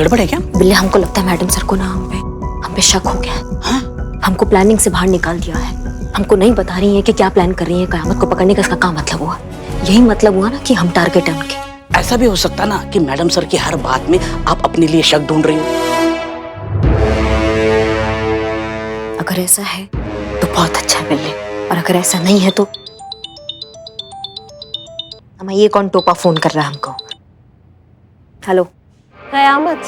गड़बड़ है क्या? बिल्ले, हमको लगता है मैडम सर को ना हम पे शक हो गया है। हाँ? हमको प्लानिंग से बाहर निकाल दिया है। हमको नहीं बता रही है कि क्या प्लान कर रही है। कयामत को पकड़ने का इसका क्या मतलब हुआ? यही मतलब हुआ ना कि हम टारगेट है उनके। ऐसा भी हो सकता ना कि मैडम सर की हर बात में आप अपने लिए शक ढूंढ रही हो। अगर ऐसा है तो बहुत अच्छा है बिल्ले, और अगर ऐसा नहीं है तो हमें ये कौन टोपा फोन कर रहा है हमको? हेलो कयामत।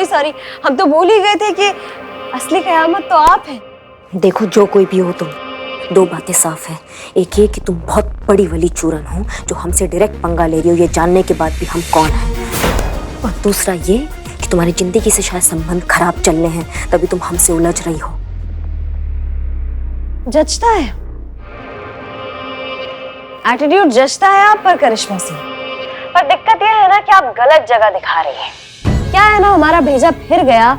सॉरी, हम तो भूल ही गए थे कि असली कयामत तो आप हैं। देखो, जो कोई भी हो तुम, दो बातें साफ है। एक ये कि तुम बहुत बड़ी वली चूरन हो जो हमसे डायरेक्ट पंगा ले रही हो, ये जानने के बाद भी हम कौन हैं। और दूसरा ये कि तुम्हारी जिंदगी से शायद संबंध खराब चलने हैं, तभी तुम हमसे उलझ रही हो। जचता है, एटीट्यूड जचता है आप पर करिश्मा सिंह। पर दिक्कत यह है ना कि आप गलत जगह दिखा रही हैं। क्या है ना, हमारा भेजा फिर गया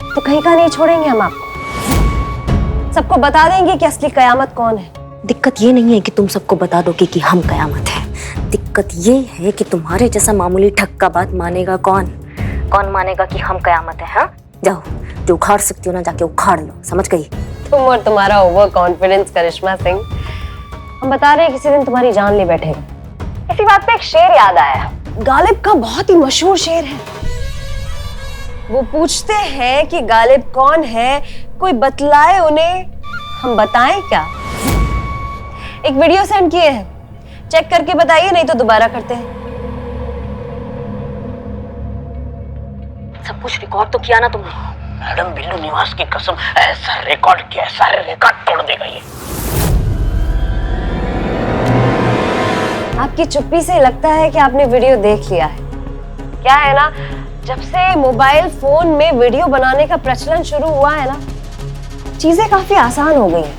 तो कहीं का नहीं छोड़ेंगे हम आपको। सबको बता देंगे कि असली कयामत कौन है। दिक्कत ये नहीं है कि तुम सबको बता दोगे कि हम कयामत है। दिक्कत ये है कि तुम्हारे जैसा मामूली ठग का बात मानेगा कौन मानेगा कि हम कयामत है। हाँ, जाओ, जो उखाड़ सकती हो ना जाके उखाड़ लो, समझ गई? तुम और तुम्हारा ओवर कॉन्फिडेंस करिश्मा सिंह। हम बता रहे हैं किसी दिन तुम्हारी जान ले बैठेगा। इसी बात पे एक शेर याद आया, गालिब का बहुत ही मशहूर शेर है। वो पूछते हैं कि गालिब कौन है, कोई बतलाए उन्हें, हम बताएं क्या? एक वीडियो सेंड किए हैं, चेक करके बताइए, नहीं तो दोबारा करते हैं। सब कुछ रिकॉर्ड तो किया ना तुमने? मैडम बिल्लू निवास की कसम, ऐसा रिकॉर्ड किया, सारे रिकॉर्ड तोड़ देगा ये। आपकी चुप्पी से लगता है कि आपने वीडियो देख लिया है। क्या है ना, जब से मोबाइल फोन में वीडियो बनाने का प्रचलन शुरू हुआ है ना, चीजें काफी आसान हो गई हैं।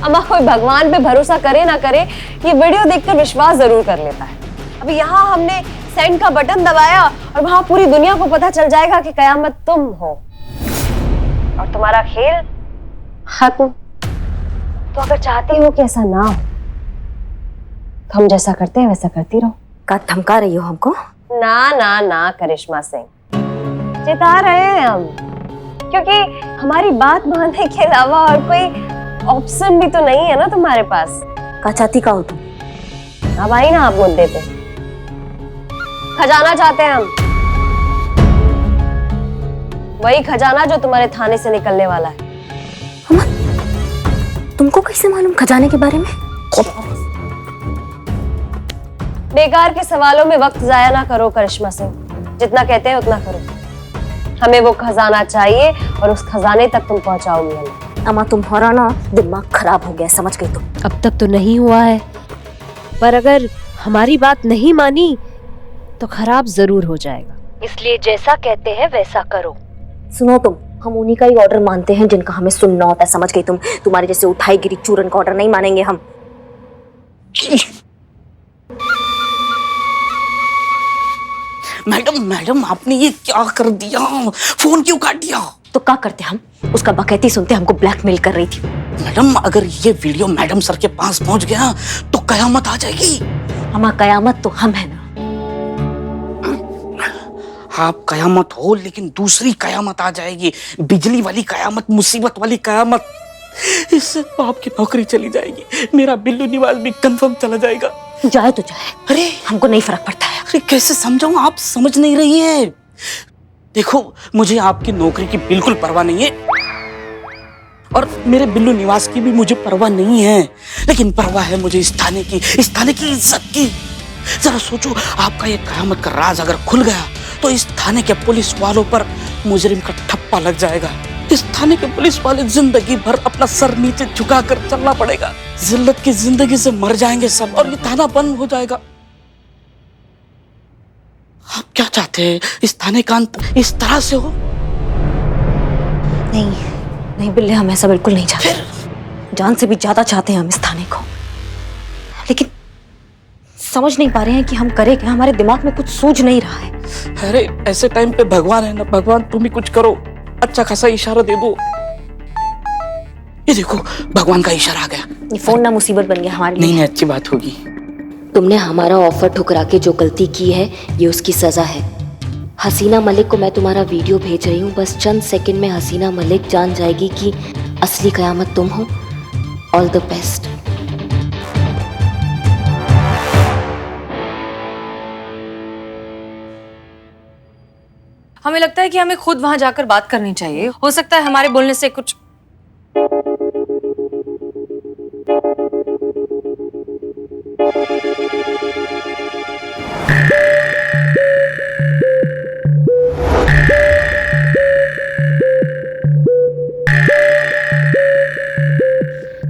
अम्मा, कोई भगवान पे भरोसा करे ना करे, ये वीडियो देखकर विश्वास जरूर कर लेता है। अभी यहाँ हमने सेंड का बटन दबाया और वहां पूरी दुनिया को पता चल जाएगा कि कयामत तुम हो और तुम्हारा खेल खत्म। तो अगर चाहती हो कि ऐसा ना हो तो हम जैसा करते हैं वैसा करती रहो। का धमका रही हो हमको? ना करिश्मा सिंह, चिता रहे हैं हम, क्योंकि हमारी बात मानने के अलावा और कोई ऑप्शन भी तो नहीं है ना तुम्हारे पास। का चाहती का हो तुम? अब आई ना आप मुद्दे पे। खजाना चाहते हैं हम, वही खजाना जो तुम्हारे थाने से निकलने वाला है। तुमको कैसे मालूम खजाने के बारे में? बेकार के सवालों में वक्त जाया ना करो करिश्मा सिंह, जितना कहते हैं उतना करो। हमें वो खजाना चाहिए और उस खजाने तक तुम पहुंचाओगी हमें। अम्मा, तुम्हारा ना दिमाग खराब हो गया, समझ गई तुम? अब तक तो नहीं हुआ है, पर अगर हमारी बात नहीं मानी तो खराब जरूर हो जाएगा। इसलिए जैसा कहते हैं वैसा करो। सुनो तुम, हम उन्हीं का ही ऑर्डर मानते हैं जिनका हमें सुनना होता है, समझ गई तुम? तुम्हारे जैसे उठाई गिरी चूरन का ऑर्डर नहीं मानेंगे हम। मैडम आपने ये क्या कर दिया? फोन क्यों काट दिया? तो क्या करते हम? उसका बकैती सुनते हमको ब्लैकमेल कर रही थी। मैडम, अगर ये वीडियो मैडम सर के पास पहुंच गया तो कयामत आ जाएगी। हमारा कयामत तो हम है ना। आप कयामत हो, लेकिन दूसरी कयामत आ जाएगी, बिजली वाली कयामत, मुसीबत वाली कयामत। इससे तो आपकी नौकरी चली जाएगी, मेरा बिल्लू निवास भी कंफर्म चला जाएगा। जाए तो जाए, अरे हमको नहीं फर्क पड़ता है। अरे कैसे समझाऊं, आप समझ नहीं रही है। देखो, मुझे आपकी नौकरी की बिल्कुल परवाह नहीं है और मेरे बिल्लू निवास की भी मुझे परवाह नहीं है, लेकिन परवाह है मुझे इस थाने की इज्जत की। जरा सोचो, आपका ये कयामत का राज अगर खुल गया तो इस थाने के पुलिस वालों पर मुजरिम का ठप्पा लग जाएगा। इस थाने के पुलिस वाले जिंदगी भर अपना सर नीचे झुकाकर चलना पड़ेगा। जिल्लत की जिंदगी से मर जाएंगे सब और ये थाना बंद हो जाएगा। आप क्या चाहते हैं? इस थाने का अंत इस तरह से हो? नहीं बिल्ले, हम ऐसा बिल्कुल नहीं चाहते। जान से भी ज्यादा चाहते हैं हम इस थाने को, लेकिन समझ नहीं पा रहे हैं कि हम करें क्या। हमारे दिमाग में कुछ सूझ नहीं रहा है। अरे ऐसे टाइम पे भगवान है ना, भगवान तुम ही कुछ करो, अच्छा खासा इशारा दे दो। ये देखो, भगवान का इशारा आ गया। ये फोन ना मुसीबत बन गया हमारे लिए। नहीं, अच्छी बात होगी। तुमने हमारा ऑफर ठुकरा के जो गलती की है ये उसकी सजा है। हसीना मलिक को मैं तुम्हारा वीडियो भेज रही हूँ, बस चंद सेकंड में हसीना मलिक जान जाएगी कि असली कयामत तुम हो। All the best. हमें लगता है कि हमें खुद वहां जाकर बात करनी चाहिए। हो सकता है हमारे बोलने से कुछ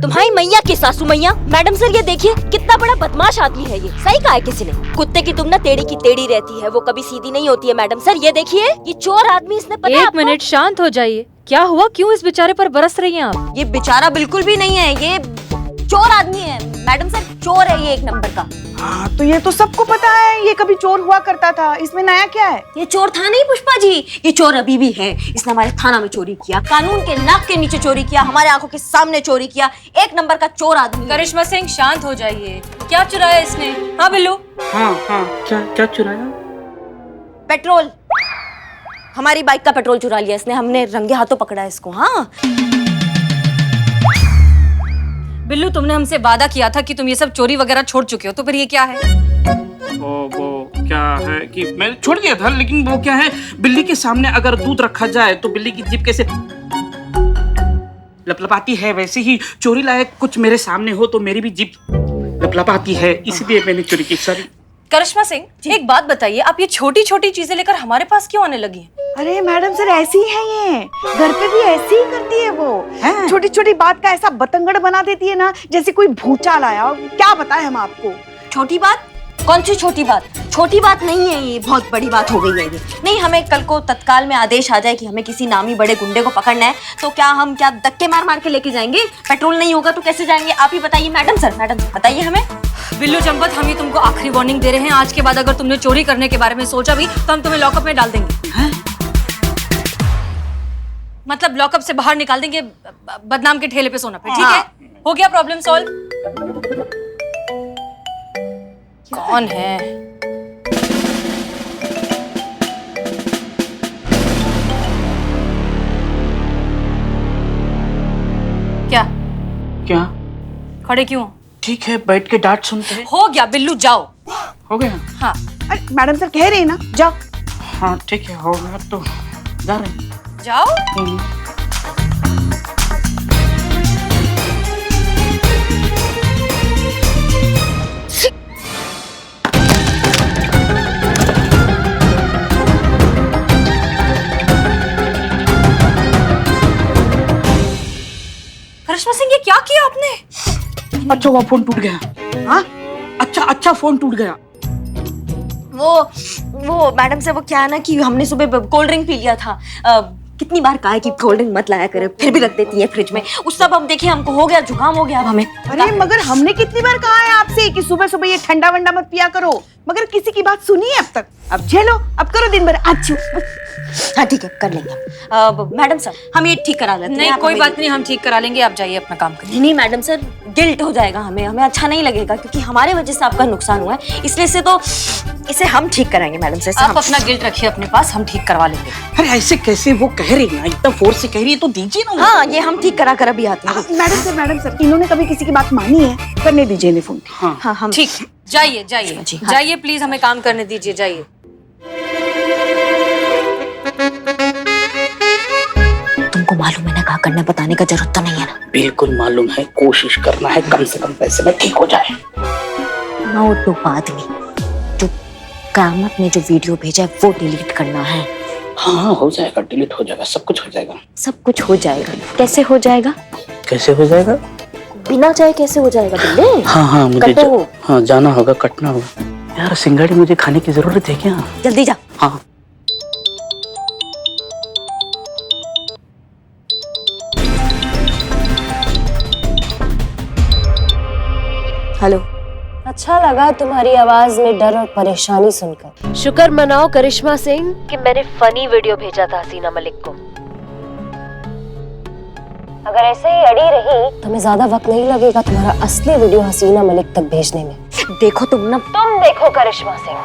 तुम्हारी मैया की सासू मैया। मैडम सर ये देखिए कितना बड़ा बदमाश आदमी है ये। सही कहा है किसी ने, कुत्ते की तुम ना टेढ़ी की टेढ़ी रहती है, वो कभी सीधी नहीं होती है। मैडम सर ये देखिए, ये चोर आदमी, इसने पता है एक आपको? मिनट शांत हो जाइए। क्या हुआ? क्यों इस बेचारे पर बरस रही हैं आप? ये बेचारा बिल्कुल भी नहीं है, ये चोर आदमी है। मैडम सर चोर है ये, एक नंबर का। हाँ तो ये तो सबको पता है, ये कभी चोर हुआ करता था, इसमें नया क्या है? ये चोर था नहीं पुष्पा जी, ये चोर अभी भी है। इसने हमारे थाना में चोरी किया, कानून के नाक के नीचे चोरी किया, हमारे आंखों के सामने चोरी किया। एक नंबर का चोर आदमी। करिश्मा सिंह शांत हो जाइए। क्या चुराया इसने? हाँ बिल्लू? हाँ हाँ, क्या चुराया? पेट्रोल, हमारी बाइक का पेट्रोल चुरा लिया इसने, हमने रंगे हाथों पकड़ा इसको। हाँ बिल्लू, तुमने हमसे वादा किया था कि तुम ये सब चोरी वगैरह छोड़ चुके हो, तो फिर ये क्या है? वो क्या है कि मैं छोड़ दिया था, लेकिन वो क्या है, बिल्ली के सामने अगर दूध रखा जाए तो बिल्ली की जीभ कैसे लपलपाती है, वैसे ही चोरी लायक कुछ मेरे सामने हो तो मेरी भी जीभ लपलपाती है, इसलिए मैंने चोरी की। सॉरी। करिश्मा सिंह, एक बात बताइए, आप ये छोटी छोटी चीजें लेकर हमारे पास क्यों आने लगी हैं? अरे मैडम सर ऐसी ही है ये, घर पे भी ऐसी ही करती है वो। छोटी छोटी बात का ऐसा बतंगड़ बना देती है ना, जैसे कोई भूचाल आया। क्या बताएं हम आपको? छोटी बात? कौन सी छोटी बात? छोटी बात नहीं है ये, बहुत बड़ी बात हो गई है ये। नहीं, हमें कल को तत्काल में आदेश आ जाए कि हमें किसी नामी बड़े गुंडे को पकड़ना है, तो क्या हम धक्के मार मार के लेके जाएंगे? पेट्रोल नहीं होगा तो कैसे जाएंगे? आप ही बताइए मैडम सर। मैडम बताइए हमें। बिल्लू चंपत, हम ये तुमको आखिरी वार्निंग दे रहे हैं। आज के बाद अगर तुमने चोरी करने के बारे में सोचा भी तो हम तुम्हें लॉकअप में डाल देंगे। मतलब लॉकअप से बाहर निकाल देंगे, बदनाम के ठेले पे सोना पे। ठीक है? हो गया प्रॉब्लम सॉल्व? कौन है? क्या क्या? खड़े क्यों? ठीक है, बैठ के डांट सुनते हैं। हो गया बिल्लू, जाओ। हो गया? हाँ। अरे मैडम सर कह रहे हैं ना, जाओ। हाँ ठीक है, हो गया तो जा रहे हैं। जाओ। करिश्मा सिंह, ये क्या किया आपने? अच्छा वो फोन टूट गया। हाँ अच्छा फोन टूट गया। वो मैडम से वो क्या है ना कि हमने सुबह कोल्ड ड्रिंक पी लिया था। कितनी बार कहा है कि कोल्ड ड्रिंक मत लाया करे, फिर भी रख देती है फ्रिज में। उस सब अब देखिए हमको हो गया, जुकाम हो गया अब हमें। अरे मगर हमने कितनी बार कहा है आपसे कि सुबह सुबह ये ठंडा वंडा मत पिया करो, मगर किसी की बात सुनी है अब तक? अब झेलो, अब करो दिन भर। अच्छी। हाँ ठीक है, कर लेंगे मैडम सर, हम ये ठीक करा लेते हैं। नहीं आप कोई हमें- बात नहीं, हम ठीक करा लेंगे। आप जाइए अपना काम करिए। नहीं मैडम सर, गिल्ट हो जाएगा हमें अच्छा नहीं लगेगा, क्योंकि हमारे वजह से आपका नुकसान हुआ है, इसलिए से तो इसे हम ठीक कराएंगे मैडम सर। आप अपना गिल्ट रखिए अपने पास, हम ठीक करवा लेंगे। अरे ऐसे कैसे? वो कह रही ना, इतना फोर्स से कह रही है तो दीजिए ना। हाँ, ये हम ठीक करा कर अभी आते हैं। मैडम सर इन्होंने कभी किसी की बात मानी है? करने दीजिए इन्हें फोन। हाँ हाँ हम ठीक, जाइए जाइए जी, हाँ। जाइए, प्लीज हमें काम करने दीजिए, जाइए। तुमको मालूम है ना, कहा करना बताने का जरूरत तो नहीं है ना? बिल्कुल मालूम है, कोशिश करना है कम से कम पैसे में ठीक हो जाए। वो तो बाद में, जो कामत ने जो वीडियो भेजा है वो डिलीट करना है। हाँ हो जाएगा, डिलीट हो जाएगा, सब कुछ हो जाएगा। सब कुछ हो जाएगा। कैसे हो जाएगा? कैसे हो जाएगा? बिना चाहे कैसे हो जाएगा बिल्ले? हाँ मुझे कटो। हाँ जाना होगा, कटना होगा। यार सिंगाड़ी मुझे खाने की जरूरत है क्या? जल्दी जा। हाँ हेलो। अच्छा लगा तुम्हारी आवाज में डर और परेशानी सुनकर। शुक्र मनाओ करिश्मा सिंह कि मैंने फनी वीडियो भेजा था हसीना मलिक को। अगर ऐसे ही अड़ी रही तो हमें ज्यादा वक्त नहीं लगेगा तुम्हारा असली वीडियो हसीना मलिक तक भेजने में। देखो तुम देखो करिश्मा सिंह,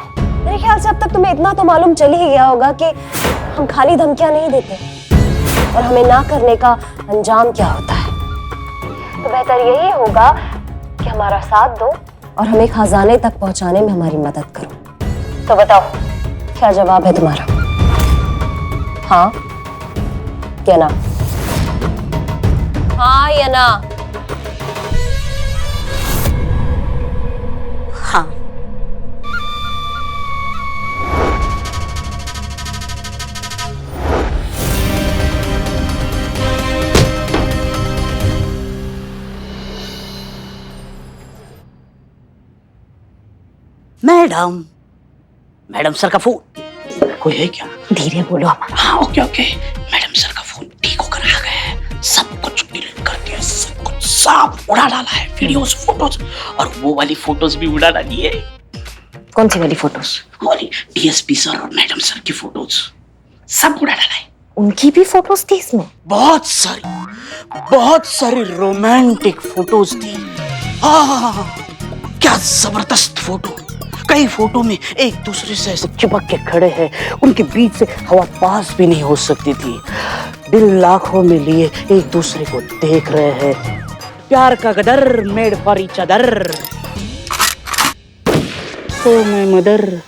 मेरे ख्याल से अब तक तुम्हें इतना तो मालूम चल ही गया होगा कि हम खाली धमकियां नहीं देते और हमें ना करने का अंजाम क्या होता है। तो बेहतर यही होगा कि हमारा साथ दो और हमें खजाने तक पहुंचाने में हमारी मदद करो। तो बताओ क्या जवाब है तुम्हारा? हाँ या ना? हाँ या ना? हाँ। मैडम, मैडम सर का फोन कोई है क्या? धीरे बोलो अमन। हाँ ओके ओके। मैडम सर का फोन ठीक होकर आ गया है, सब कुछ डिलीट कर दिया, सब कुछ साफ उड़ा डाला है, वीडियोस फोटोज, और वो वाली फोटोज भी उड़ा डाली है। कौन सी वाली फोटोज? वाली डीएसपी सर और मैडम सर की फोटोज सब उड़ा डाला है। उनकी भी फोटोज थी इसमें? बहुत सारी रोमांटिक फोटोज थी। हाँ, क्या जबरदस्त फोटो। कई फोटो में एक दूसरे से ऐसे चिपक के खड़े हैं, उनके बीच से हवा पास भी नहीं हो सकती थी। दिल लाखों में लिए एक दूसरे को देख रहे हैं। प्यार का गदर made for each other. Oh my mother.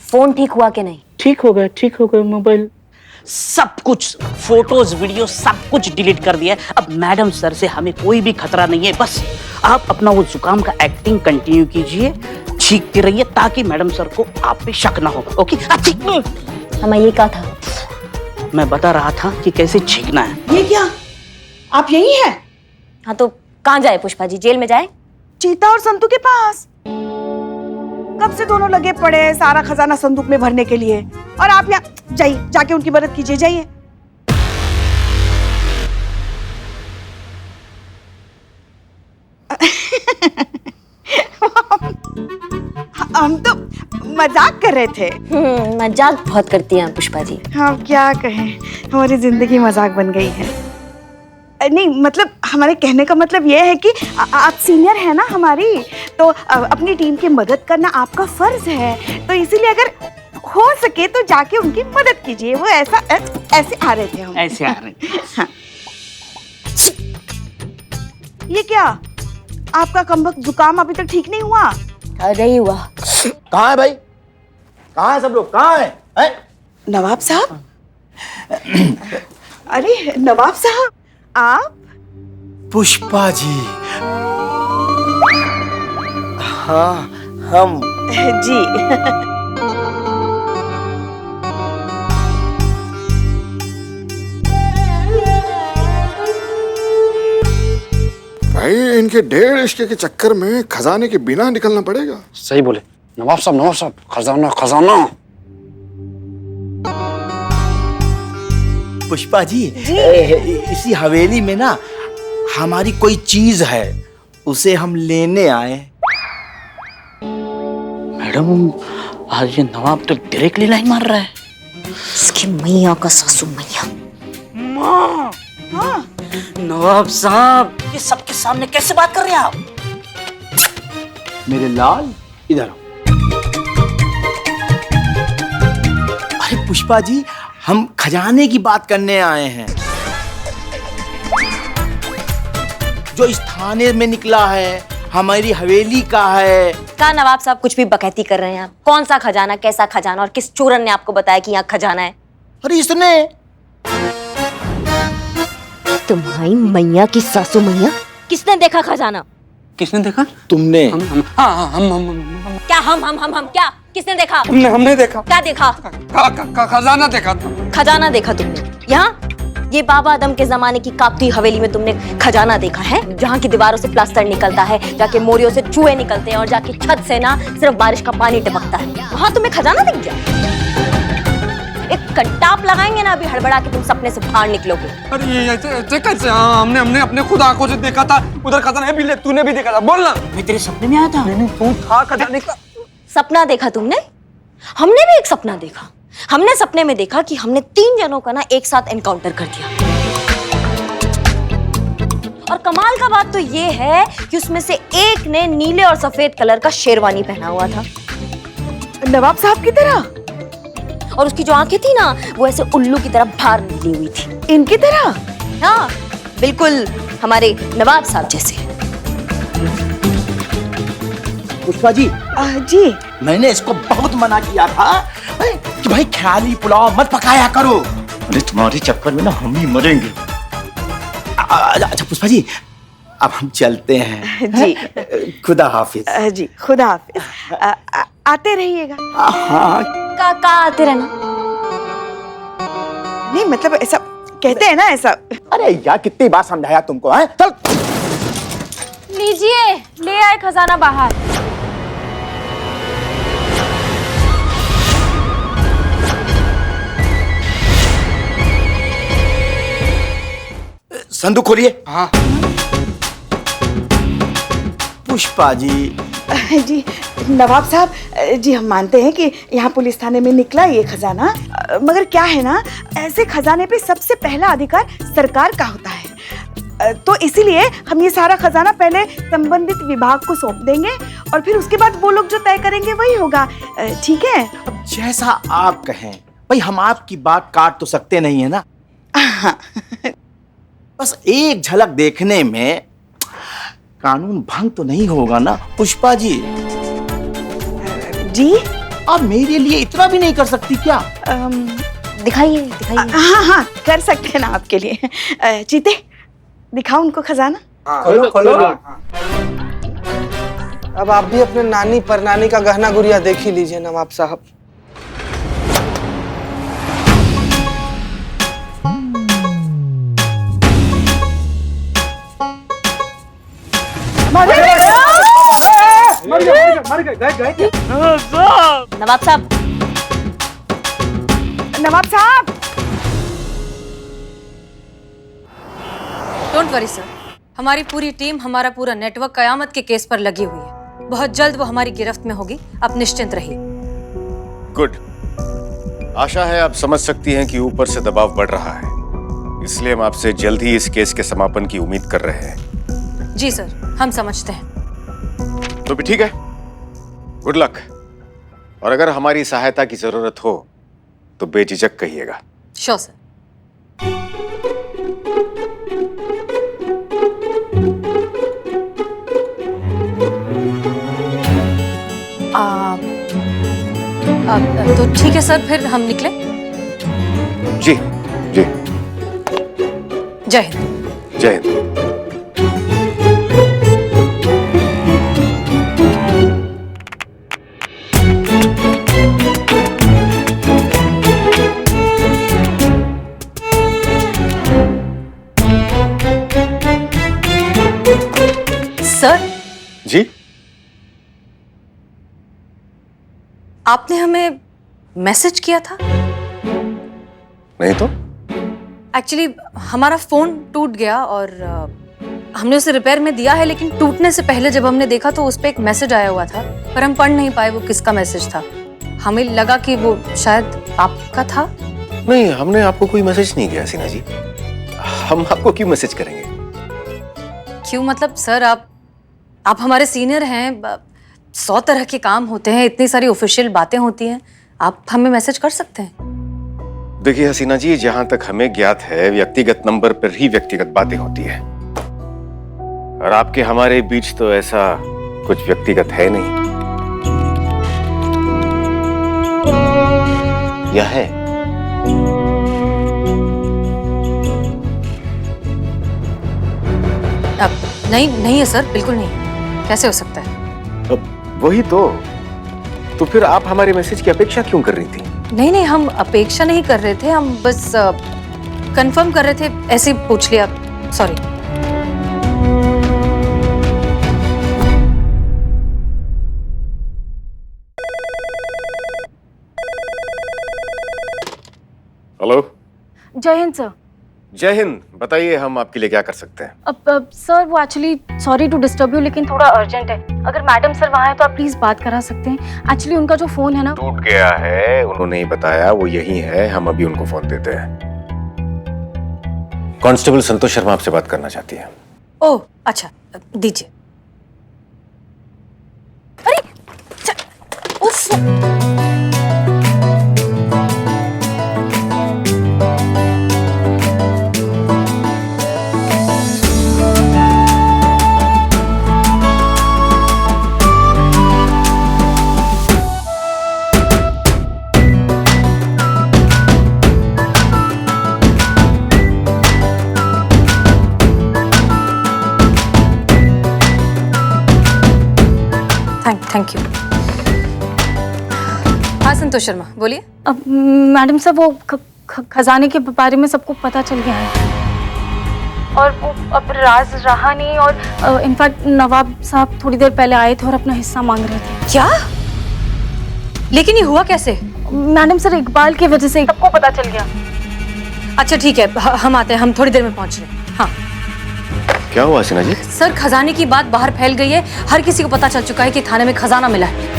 Phone ठीक हुआ कि नहीं? ठीक हो गया मोबाइल। सब कुछ फोटोज वीडियो सब कुछ डिलीट कर दिया। अब मैडम सर से हमें कोई भी खतरा नहीं है। बस आप अपना वो जुकाम का एक्टिंग कंटिन्यू कीजिए, छींकते रहिए ताकि मैडम सर को आप पे शक ना हो। ओके? हमें ये कहा था। मैं बता रहा था कि कैसे छींकना है। ये क्या, आप यही हैं? हाँ तो कहाँ जाए पुष्पा जी? जेल में जाए? चीता और संतू के पास। कब से दोनों लगे पड़े हैं सारा खजाना संदूक में भरने के लिए, और आप यहाँ जाइए, जाके उनकी मदद कीजिए, जाइए। हम तो मजाक कर रहे थे। मजाक बहुत करती हैं पुष्पा जी। हाँ क्या कहें, हमारी जिंदगी मजाक बन गई है। नहीं मतलब हमारे कहने का मतलब ये है कि आप सीनियर है ना हमारी, तो अपनी टीम की मदद करना आपका फर्ज है। तो इसीलिए अगर हो सके तो जाके उनकी मदद कीजिए। वो ऐसे आ रहे थे हम। ऐसे आ रहे थे। हाँ। ये क्या, आपका कमबख्त जुकाम अभी तक ठीक नहीं हुआ? नहीं हुआ। कहाँ है भाई? कहाँ है सब लोग? कहाँ है? नवाब साहब। अरे नवाब साहब, आप? पुष्पा जी। हाँ हम। जी। भाई इनके 1.5 इश्क के चक्कर में खजाने के बिना निकलना पड़ेगा। सही बोले नवाब साहब, खजाना खजाना। पुष्पा जी, इसी हवेली में ना हमारी कोई चीज है, उसे हम लेने आए। मैडम आज ये नवाब तो डायरेक्टली लाइन मार रहा है। इसकी मैया का सासू मैया। माँ, हाँ। नवाब साहब ये सबके सामने कैसे बात कर रहे हैं आप? मेरे लाल इधर आओ। अरे पुष्पा जी, हम खजाने की बात करने आए हैं जो इस थाने में निकला है, हमारी हवेली का है। क्या नवाब साहब कुछ भी बकैती कर रहे हैं आप? कौन सा खजाना, कैसा खजाना, और किस चोरन ने आपको बताया कि यहाँ खजाना है? अरे इसने। तुम्हारी मैया की सासू मैया। किसने देखा खजाना? किसने देखा? तुमने। हम क्या हम क्या? किसने देखा? हमने देखा। क्या देखा? खजाना देखा था। खजाना देखा तुमने? यहाँ ये बाबा आदम के जमाने की कापती हवेली में तुमने खजाना देखा है, जहाँ की दीवारों से प्लास्टर निकलता है, जाके मोरियों से चूहे निकलते हैं और जाके छत से ना सिर्फ बारिश का पानी टपकता है। वहाँ तुम्हें खजाना दिख गया? एक कट्टाप लगाएंगे ना अभी हड़बड़ा के तुम सपने से बाहर निकलोगे। अरे ये कैसे? हमने अपने खुद आंखों से देखा था, उधर खजाना है भी, तूने भी देखा था। बोलना। मैं तेरे सपने में आया था। नहीं तू था खजाने का। सपना देखा तुमने? हमने भी एक सपना देखा। हमने सपने में देखा कि हमने 3 जनों का ना एक साथ एनकाउंटर कर दिया। और कमाल का बात तो ये है कि उसमें से एक ने नीले और सफेद कलर का शेरवानी पहना हुआ था, नवाब साहब की तरह। और उसकी जो आंखें थी ना वो ऐसे उल्लू की तरह बाहर निकली हुई थी। इनकी तरह? हाँ, बिल्कुल हमारे नवाब साहब जैसे। पुष्पा जी। जी। मैंने इसको बहुत मना किया था कि भाई ख्याली पुलाव मत पकाया करो। अरे तुम्हारे चक्कर में ना हम ही मरेंगे। अच्छा पुष्पा जी, अब हम चलते हैं। जी। खुदा हाफिज। जी खुदा हाफिज। आते रहिएगा। हाँ। का आते रहना। नहीं मतलब ऐसा कहते हैं ना ऐसा। अरे यार कितनी बार समझाया तुमको है? चल। लीजिए, ले आए खजाना बाहर। संदूक खोलिए। हाँ। पुष्पा जी। जी नवाब साहब जी, हम मानते हैं कि यहाँ पुलिस थाने में निकला ये खजाना, मगर क्या है ना, ऐसे खजाने पे सबसे पहला अधिकार सरकार का होता है, तो इसीलिए हम ये सारा खजाना पहले संबंधित विभाग को सौंप देंगे और फिर उसके बाद वो लोग जो तय करेंगे वही होगा। ठीक है? अब जैसा आप कहें भाई, हम आपकी बात काट तो सकते नहीं है ना। बस एक झलक देखने में कानून भंग तो नहीं होगा ना पुष्पा जी? जी आप मेरे लिए इतना भी नहीं कर सकती क्या? दिखाइए। हाँ हाँ कर सकते हैं ना आपके लिए। चीते दिखाओ उनको खजाना। खोलो खोलो। अब आप भी अपने नानी परनानी का गहना गुड़िया देख ही लीजिए नवाब साहब। मर गए। नवाब साहब। नवाब साहब। डोंट वरी सर, हमारी पूरी टीम, हमारा पूरा नेटवर्क कयामत के केस पर लगी हुई है। बहुत जल्द वो हमारी गिरफ्त में होगी, आप निश्चिंत रहिए। गुड। आशा है आप समझ सकती हैं कि ऊपर से दबाव बढ़ रहा है, इसलिए हम आपसे जल्द ही इस केस के समापन की उम्मीद कर रहे हैं। जी सर, हम समझते हैं। तो भी ठीक है, गुड लक। और अगर हमारी सहायता की जरूरत हो तो बेझिझक कहिएगा। Sure sir. तो ठीक है सर, फिर हम निकले। जी जी। जय हिंद। जय हिंद। सर जी, आपने हमें मैसेज किया था? नहीं तो? एक्चुअली हमारा फोन टूट गया और हमने उसे रिपेयर में दिया है, लेकिन टूटने से पहले जब हमने देखा तो उस पे एक मैसेज आया हुआ था, पर हम पढ़ नहीं पाए वो किसका मैसेज था। हमें लगा कि वो शायद आपका था। नहीं, हमने आपको कोई मैसेज नहीं किया सीना जी। हम आपको क्यों मैसेज करेंगे? क्यों मतलब सर, आप हमारे सीनियर हैं, 100 तरह के काम होते हैं, इतनी सारी ऑफिशियल बातें होती हैं, आप हमें मैसेज कर सकते हैं। देखिए हसीना जी, जहां तक हमें ज्ञात है व्यक्तिगत नंबर पर ही व्यक्तिगत बातें होती है, और आपके हमारे बीच तो ऐसा कुछ व्यक्तिगत है नहीं। या है? अब नहीं है सर, बिल्कुल नहीं। कैसे हो सकता है? अब वही तो फिर आप हमारे मैसेज की अपेक्षा क्यों कर रही थी? नहीं, हम अपेक्षा नहीं कर रहे थे, हम बस कंफर्म कर रहे थे, ऐसे ही पूछ लिया। सॉरी। हेलो। जय हिंद सर। जय हिंद। बताइए हम आपके लिए क्या कर सकते हैं? अब सर, वो actually sorry to disturb you, लेकिन थोड़ा अर्जेंट है। अगर मैडम सर वहाँ है तो आप प्लीज बात करा सकते हैं। एक्चुअली उनका जो फोन है ना टूट गया है, उन्होंने ही बताया, वो यही है, हम अभी उनको फोन देते हैं। कांस्टेबल संतोष शर्मा आपसे बात करना चाहती है। ओह अच्छा, दीजिए। उस थैंक यू। हाँ संतोष शर्मा, बोलिए। अब मैडम साहब वो खजाने के बारे में सबको पता चल गया है और वो अब राज रहा नहीं। और इनफैक्ट नवाब साहब थोड़ी देर पहले आए थे और अपना हिस्सा मांग रहे थे। क्या? लेकिन ये हुआ कैसे? मैडम सर, इकबाल की वजह से सबको पता चल गया। अच्छा ठीक है, हम आते हैं, हम थोड़ी देर में पहुंच रहे हैं। हाँ क्या हुआ हसीना जी? सर, खजाने की बात बाहर फैल गई है, हर किसी को पता चल चुका है कि थाने में खजाना मिला है।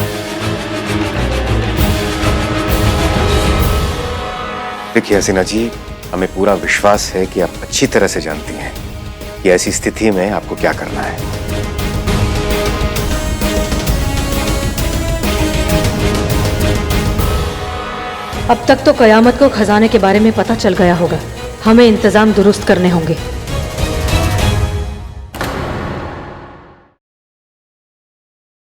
देखिए हसीना जी, हमें पूरा विश्वास है कि आप अच्छी तरह से जानती हैं कि ऐसी स्थिति में आपको क्या करना है। अब तक तो कयामत को खजाने के बारे में पता चल गया होगा। हमें इंतजाम दुरुस्त करने होंगे।